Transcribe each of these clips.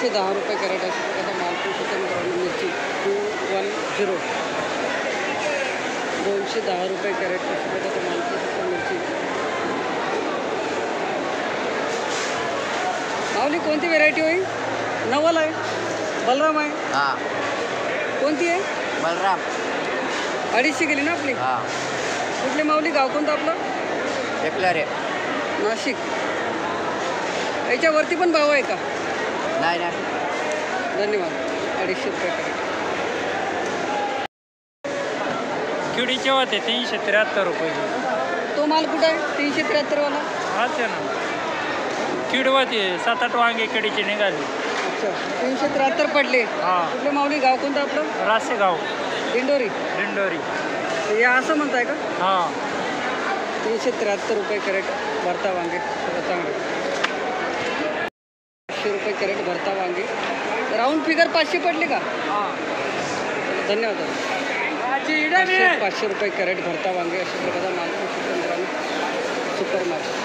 210 रुपये कॅरेट अशा प्रकारचा माल मिरची 210 210 रुपये कॅरेट अशा प्रकारचा माल मिरची. माऊली कोणती व्हेरायटी होईल? नवल आहे, बलराम आहे. हां, कोणती आहे? बलराम. 250 गेली ना आपली. हां, कुठले माऊली? गाव कोणतं आपलं? एकलरे. नाशिक. याच्यावरती पण भाव आहे का? नाही नाही. धन्यवाद. 250 रुपये कॅरेट. किडीचे होते 373 रुपये. तो माल कुठं आहे? 373 वाला. हाच आहे ना. किड होते 7-8 वांगे किडीचे निघाले. अच्छा, 373 पडले. हां, कुठले माऊली? गाव कोणतं आपलं? रासेगाव, दिंडोरी. दिंडोरी. हे असं म्हणताय का? हां, 373 रुपये कॅरेट भरता वांगे. चांगले. 500 रुपये कॅरेट भरता वांगे. राऊंड फिगर 500 पडले का? धन्यवाद. 500 रुपये कॅरेट भरता वांगे अशा प्रकारचा माल सुपर मार्केट.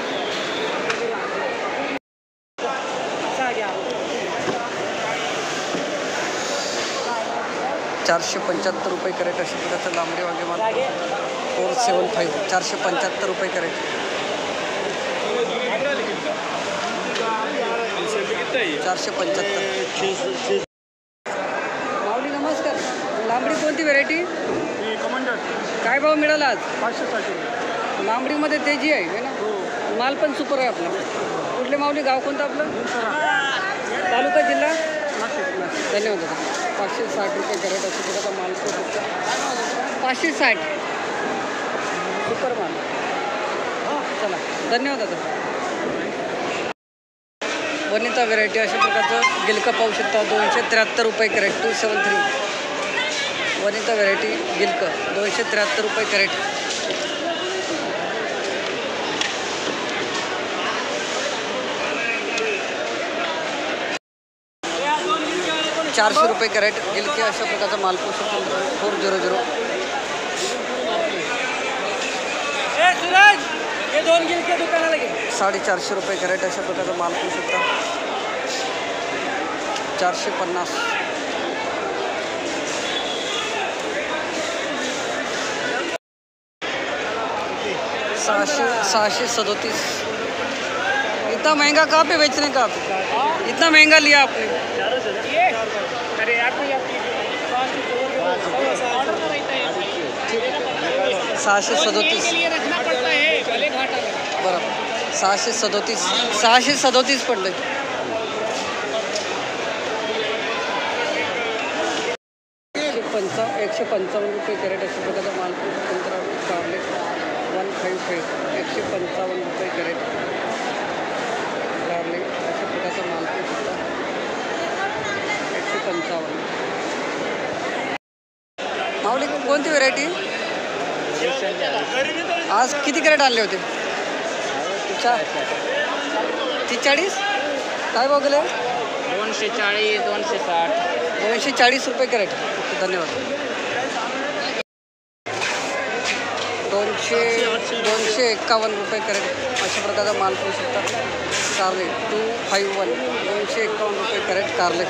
475 रुपये कॅरेट अशा प्रकारचा लांबडी वांगे माल 475. 475 रुपये कॅरेट. 475. माऊली नमस्कार. लांबडी कोणती व्हेरायटी? कमांडर. काय भाव मिळाला आज? 560. लांबडीमध्ये तेजी आहे ना? माल पण सुपर आहे आपला. कुठले माऊली? गाव कोणतं आपलं? तालुका जिल्हा? धन्यवाद दादा. 560 रुपये कॅरेट अशा प्रकारचा माल 560 सुपर माल. चला, धन्यवाद दादा. वनिता व्हेरायटी अशा प्रकारचं गिलका पाहू शकता. 273 रुपये कॅरेट. 273. वनिता व्हेरायटी गिलक 273 रुपये कॅरेट. ₹400 रुपये कॅरेट गिलके अशा प्रकारचा माल पाहू शकतो. 400. 450 रुपये कॅरेट अशा प्रकारचा माल पाहू शकता. 450. 637. इतना महंगा कहाँ पे बेचने का? आप इतना महंगा लिया आपने? 637. बरोबर. 637 पडले. 155 रुपये कॅरेट अशा प्रकारचा माल कारले 155. 155 रुपये कॅरेट कारले अशा प्रकारचा माल 155. माऊली कोणती व्हेरायटी? आज किती कॅरेट आणले होते? 40. काय भाव गेले? 240, 260. 240 रुपये कॅरेट. धन्यवाद. 251 रुपये कॅरेट अशा प्रकारचा माल पाहू शकता. कारले 251. 251 रुपये कॅरेट कारले.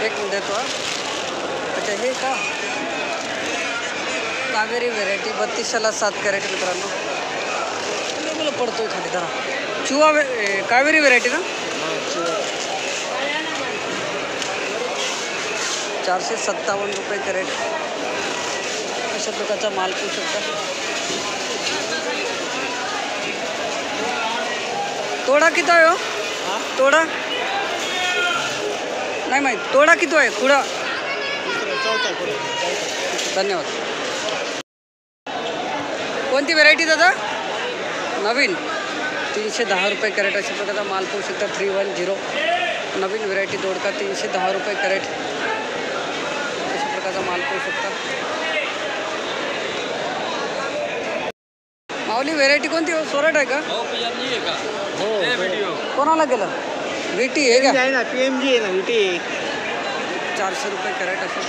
एक मिनिट देतो. अच्छा, हे का कावेरी व्हेरायटी 32ला 7 कॅरेट मित्रांनो. मला पडतोय खाली जरा. चुवा कावेरी व्हेरायटी ना? 457 रुपये कॅरेट अशा प्रकारचा माल पाहू शकता. तोडा किती आहे हो? तोडा नाही माहीत. तोडा किती आहे? खुडा. धन्यवाद. कोणती व्हेरायटी दादा? नवीन 310 रुपये कॅरेट अशा प्रकारचा माल पाहू शकता. 310. नवीन व्हेरायटी दोडका 310 रुपये कॅरेट अशा प्रकारचा माल पाहू शकता. माऊली व्हेरायटी कोणती हो? सोरट आहे का? हो. कोणाला गेलं? VT आहे का? PMG आहे ना VT. 400 रुपये कॅरेट असेल.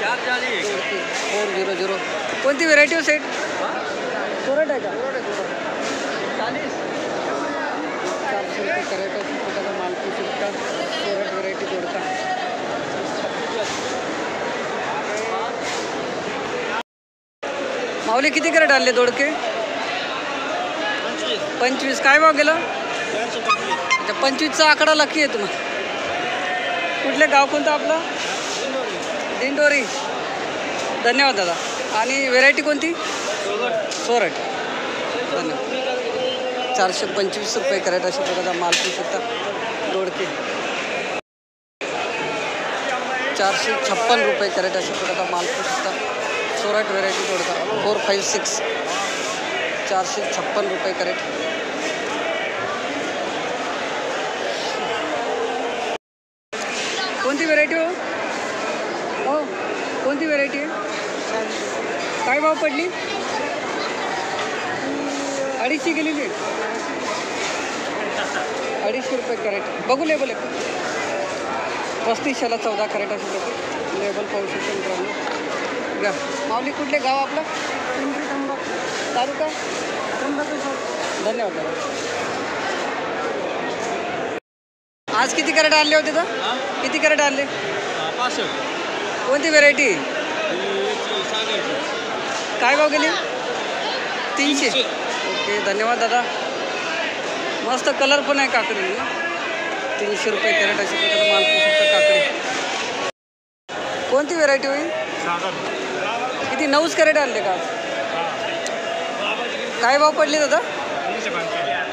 400. कोणती व्हेरायटी हो सेट? सोरट आहे का? 40. रुपये कॅरेट अशा प्रकारचा माल पाहू शकता. सोरट व्हरायटी दोडका. माऊली किती कॅरेट आणले दोडके? 25. काय भाव गेला? अच्छा, 25चा आकडा लकी आहे तुम्हाला. कुठले गाव कोणतं आपलं? दिंडोरी. धन्यवाद दादा. आणि व्हेरायटी कोणती? सोरट. धन्यवाद. 425 रुपये कॅरेट अशा प्रकारचा माल पाहू शकता दोडके. 456 रुपये कॅरेट अशा प्रकारचा माल पाहू शकता. सोरट व्हेरायटी दोडका 456. 456 रुपये कॅरेट. कोणती व्हेरायटी हो? हो, कोणती व्हेरायटी आहे? काय भाव पडली? 250 गेलेली आहे. 250 रुपये कॅरेट. बघू लेबल आहे. 35ला 14 कॅरेट अशा प्रकारे लेबल पाहू शकतो मित्रांनो. घ्या. माऊली कुठले गाव आपलं? तालुका? धन्यवाद दादा. आज किती कॅरेट आणले होते तर? किती कॅरेट आणले? 65. कोणती व्हेरायटी? काय भाव गेली? 300. ओके, धन्यवाद दादा. मस्त कलर पण आहे काकडी. 300 रुपये कॅरेट अशा प्रकारे माल पाहू शकता काकडी. कोणती व्हेरायटी होईल? किती? 9 कॅरेट आणले का? काय भाव पडले दादा?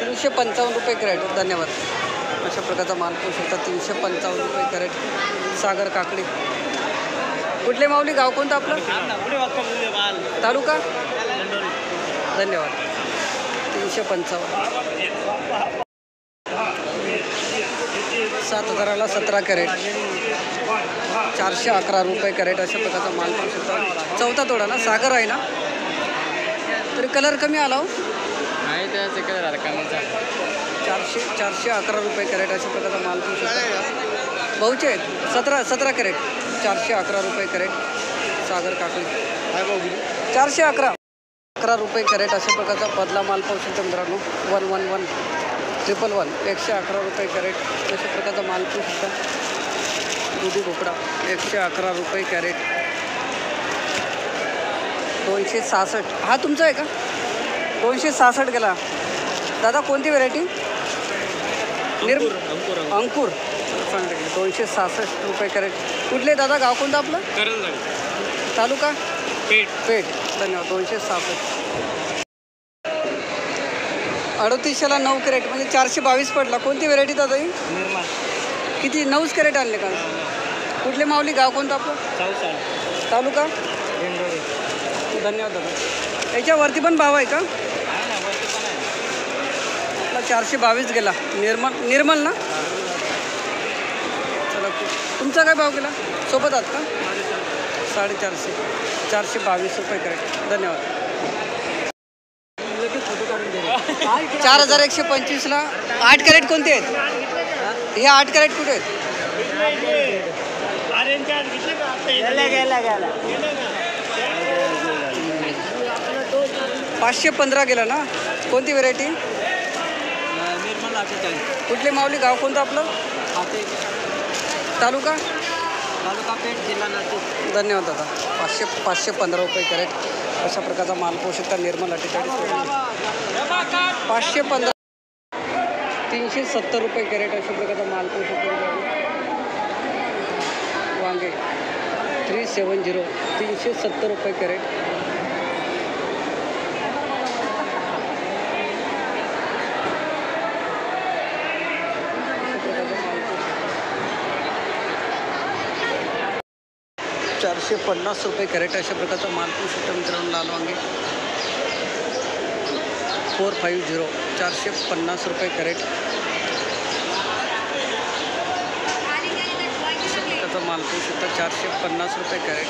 355 रुपये कॅरेट. धन्यवाद. अशा प्रकारचा माल पाहू शकता. 355 रुपये कॅरेट सागर काकडी. कुठले माऊली गाव कोणतं आपलं? तालुका? धन्यवाद. 355. 7,000ला 17 कॅरेट. 411 रुपये कॅरेट अशा प्रकारचा माल पाहू शकता. चौथा तोडा ना? सागर आहे ना? तरी कलर कमी आला हो. नाही त्याचे कलर आला कमीचा. 411 रुपये कॅरेट अशा प्रकारचा माल पाहू शकता. भाऊचे आहेत 17 कॅरेट. 411 रुपये कॅरेट सागर काकडी. काय भाऊ? 411 रुपये कॅरेट अशा प्रकारचा बदला माल पाहू शकता मित्रांनो. 111 111 111 रुपये कॅरेट अशा प्रकारचा माल पाहू शकता. दुधी भोपळा 111 रुपये कॅरेट. 266. हा तुमचा आहे का? 266 गेला. दादा कोणती व्हेरायटी? अंकुर. सांगते 266 रुपये कॅरेट. कुठले दादा गाव कोणतं आपलं? तालुका? पेठ. धन्यवाद. 266. 38ला 9 कॅरेट म्हणजे 422 पडला. कोणती व्हेरायटी दादा ही? निर्माण. किती? 9 कॅरेट आणले का? कुठले माऊली गाव कोणतं आपलं? तालुका? धन्यवाद दादा. याच्यावरती पण भाव आहे का? आपला 422 गेला. निर्मल ना? चला, तुमचा काय भाव गेला? सोबत आहात का? 450. 422 रुपये कॅरेट. धन्यवाद. 4125ला 8 कॅरेट कोणते आहेत? हे 8 कॅरेट कुठे आहेत? 515 गेला ना? कोणती व्हेरायटी? कुठले माऊली गाव कोणतं आपलं? तालुका? पेठ, जिल्हा नाशिक. धन्यवाद दादा. 515 रुपये कॅरेट अशा प्रकारचा माल पाहू शकता. निर्मल 48. 515. 370 रुपये कॅरेट अशा प्रकारचा माल पाहू शकता. वांगे 370. 370 रुपये कॅरेट. ₹450 कॅरेट अशा प्रकारचा माल पाहू शकता मित्रांनो. लाल वांगे 450. 450 रुपये कॅरेट अशा प्रकारचा माल पाहू शकता. 450 रुपये कॅरेट.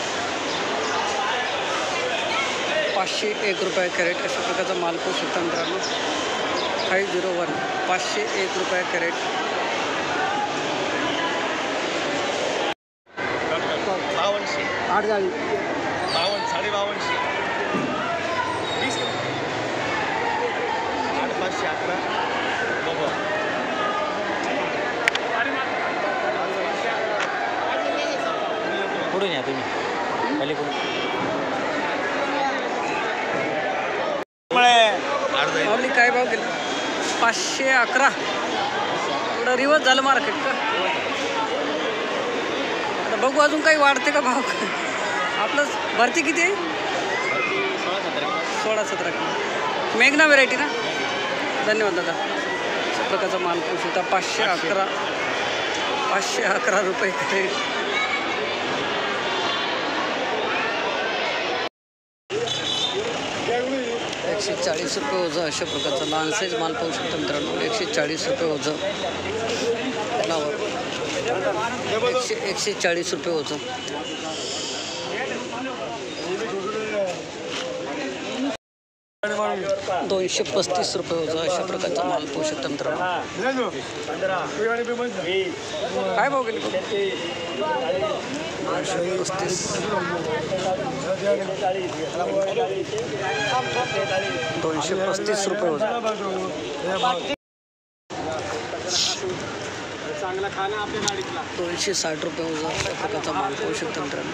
501 रुपये कॅरेट अशा प्रकारचा माल पाहू शकता मित्रांनो. 501. 501 रुपये कॅरेट. 8 जाळी 52, 5250. 8, 511. बघा पलीकडून या तुम्ही पलीकडून. माऊली काय भाव गेला? 511. थोडं रिवर्स झालं मार्केट का? आता बघू अजून काही वाढते का भाव? आपलं भरती किती आहे? 16-17 किलो. मेघना व्हेरायटी ना? धन्यवाद दादा. अशा प्रकारचा माल पोच होता. 511 रुपये करेट. ₹140 ओझं. अशा प्रकारचा लहान साईज माल पाहू शकतो मित्रांनो. ₹140 ओझं. फ्लावर 140 रुपये ओझं. ₹235 ओझं. अशा प्रकारचा माल पाहू शकतो मित्रांनो. काय भाव गेले? 35. ₹235 ओझं. चांगला खाना आपल्या गाडीतला ₹260 ओझं. अशा प्रकारचा माल पाहू शकतो मित्रांनो.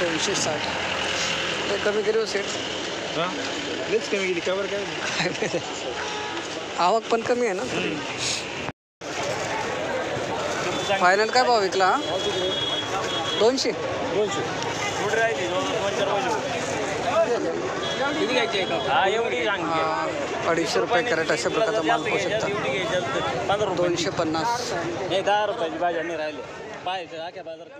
260. ते कमी केली हो सेट. लेच कमी गेली कावर काय आवक पण कमी आहे ना. फायनल काय भाव विकला? 200. ₹250 कॅरेट. अशा प्रकारचा माल पाहू शकता. 250. नाही 10 रुपयाची भाज्या नाही राहिले पाहायचं आख्या बाजारात.